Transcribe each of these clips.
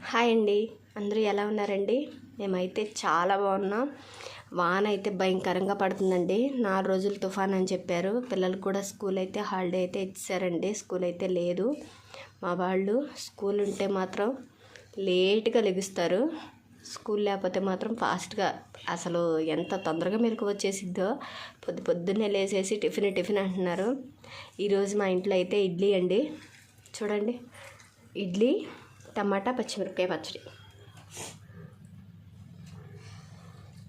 Hi అండి, అందరూ ఎలా ఉన్నారండి? మేమైతే చాలా బాగున్నాం. వాన అయితే భయంకరంగా పడుతుందండి. 4 రోజులు తుఫాన్ అని చెప్పారు. పిల్లలకు కూడా స్కూల్ అయితే హాలిడే అయితే ఇచ్చారండి. స్కూల్ అయితే లేదు. మా వాళ్ళు స్కూల్ ఉంటే మాత్రం లేట్గా లెగుస్తారు. స్కూల్ లేకపోతే మాత్రం ఫాస్ట్గా, అసలు ఎంత తొందరగా మెలకు వచ్చేసిద్దో. పొద్దున్నే లేచేసి టిఫిన్ అంటున్నారు. ఈరోజు మా ఇంట్లో అయితే ఇడ్లీ అండి. చూడండి, ఇడ్లీ, టమాటా, పచ్చిమిరపకాయ పచ్చడి.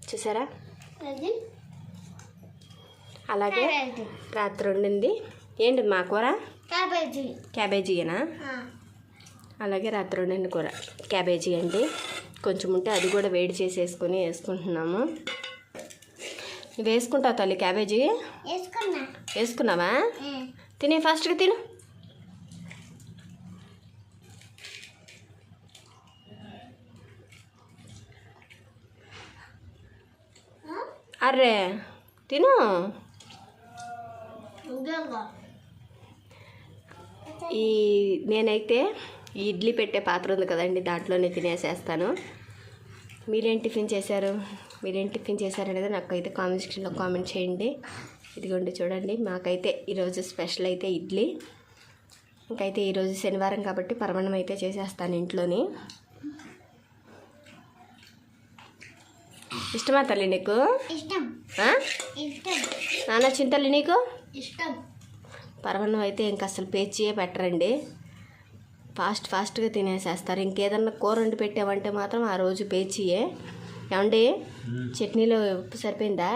చూసారా? అలాగే రాత్రి వండింది ఏంటి మా కూర? క్యాబేజీనా? అలాగే రాత్రి వండిన కూర క్యాబేజీ అండి. కొంచెం ఉంటే అది కూడా వేడి చేసేసుకొని వేసుకుంటున్నాము. నువ్వు వేసుకుంటావు తల్లి క్యాబేజీ? వేసుకున్నావా? తినే ఫాస్ట్గా తిను. అర్రే తిను. నేనైతే ఈ ఇడ్లీ పెట్టే పాత్ర ఉంది కదండి, దాంట్లోనే తినేసేస్తాను. మీరేం టిఫిన్ చేశారు అనేది నాకైతే కామెంట్ సెక్షన్లో కామెంట్ చేయండి. ఇదిగోండి చూడండి, మాకైతే ఈరోజు స్పెషల్ అయితే ఇడ్లీ. ఇంకైతే ఈరోజు శనివారం కాబట్టి పరమాన్నం అయితే చేసేస్తాను ఇంట్లోని. ఇష్టమా తల్లి నీకు? నాన్న చింతల్లి నీకు ఇష్టం? పరమాన్నం అయితే ఇంక అసలు పేచియే పెట్టరండి. ఫాస్ట్గా తినేసేస్తారు. ఇంకేదన్నా కూర వండి పెట్టామంటే మాత్రం ఆ రోజు పేచియే. ఏమండి, చట్నీలో ఉప్పు సరిపోయిందా?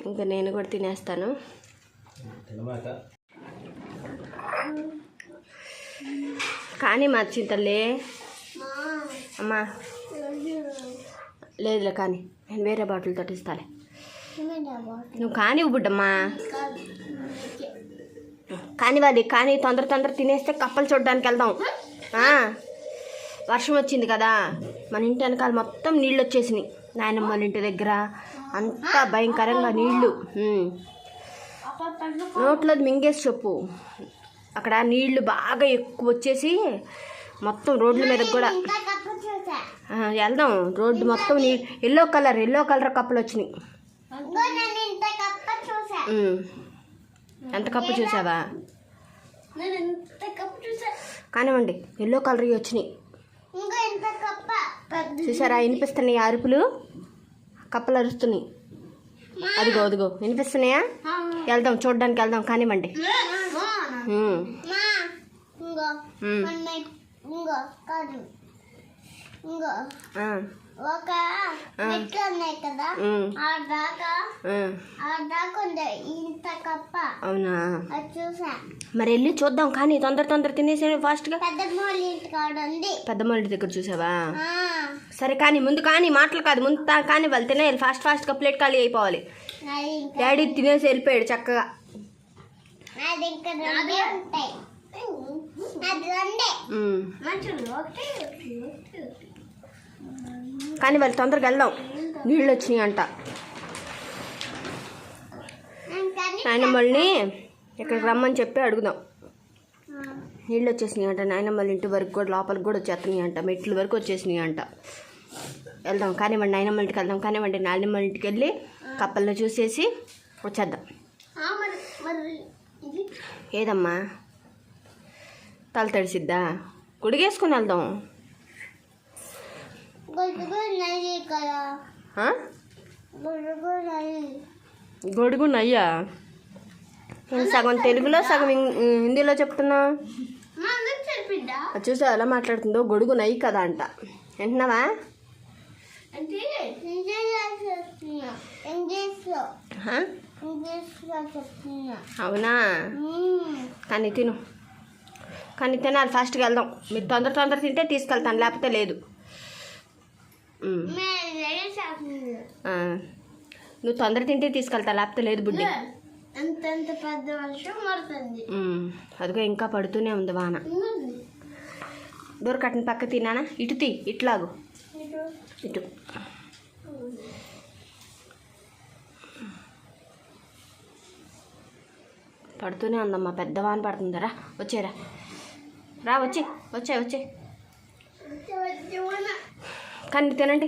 ఇంకా నేను కూడా తినేస్తాను. కానీ మా చింతలే అమ్మా, లేదులే కానీ నేను వేరే బాటిల్ తోటి ఇస్తాలే. నువ్వు కానీ బుడ్డమ్మా, కానీ తొందర తినేస్తే కప్పలు చూడడానికి వెళ్దాం. వర్షం వచ్చింది కదా, మన ఇంటి వెనకాల మొత్తం నీళ్ళు వచ్చేసినాయి. నాయనమ్మ వాళ్ళ ఇంటి దగ్గర అంతా భయంకరంగా నీళ్ళు. నోట్లో మింగేసి చెప్పు. అక్కడ నీళ్లు బాగా ఎక్కువ వచ్చేసి మొత్తం రోడ్ల మీద కూడా వెళ్దాం. రోడ్డు మొత్తం ఎల్లో కలర్ కప్పులు వచ్చినాయి. ఎంత కప్పు చూసావా? కానివ్వండి, ఎల్లో కలర్ వచ్చినాయి. చూసారా? వినిపిస్తున్నాయి అరుపులు, కప్పలు అరుస్తున్నాయి. అదిగో వినిపిస్తున్నాయా? వెళ్దాం, చూడడానికి వెళ్దాం. కానివ్వండి. అవునా? మరి వెళ్ళి చూద్దాం. కానీ తొందర తినేసే ఫాస్ట్గా. పెద్దమ్మ ఇంటి దగ్గర చూసావా? సరే కానీ ముందు కానీ మాటలు కాదు, ముందు కానీ వాళ్ళు తినేయాలి. ఫాస్ట్గా ప్లేట్ ఖాళీ అయిపోవాలి. డాడీ తినేసి వెళ్ళిపోయాడు చక్కగా. కానీ వాళ్ళు తొందరగా వెళ్దాం, నీళ్ళు వచ్చినాయి అంట. నాయనమ్మల్ని ఇక్కడికి రమ్మని చెప్పి అడుగుదాం. నీళ్ళు వచ్చేసినాయి అంట. నాయనమ్మల ఇంటి వరకు కూడా, లోపలికి కూడా వచ్చేస్తున్నాయి అంట. మెట్ల వరకు వచ్చేసినాయి అంట. వెళ్దాం కానివ్వండి, నాయనమ్మల ఇంటికి వెళ్దాం. కానివ్వండి, నాయనమ్మల ఇంటికి వెళ్ళి కప్పలను చూసేసి వచ్చేద్దాం. ఏదమ్మా, తల తడిసిద్దా? గుడిగేసుకుని వెళ్దాం. గొడుగు నయ్యా? సగం తెలుగులో సగం హిందీలో చెప్తున్నా. చూసా ఎలా మాట్లాడుతుందో. గొడుగు నయ్యి కదా అంట. వింటున్నావా? అవునా? కానీ తినాలి. ఫాస్ట్గా వెళ్దాం. మీరు తొందర తింటే తీసుకెళ్తాను, లేకపోతే లేదు. నువ్వు తొందర తింటే తీసుకెళ్తా, లేకపోతే లేదు బుడ్డి. అదిగో ఇంకా పడుతూనే ఉంది వాన. డోర్ కట్టిన పక్క తిన్నానా? ఇట్లాగు ఇటు. పడుతూనే ఉందమ్మా, పెద్ద వాన పడుతుందరా. వచ్చేరా, రా, వచ్చే. కానీ తినండి.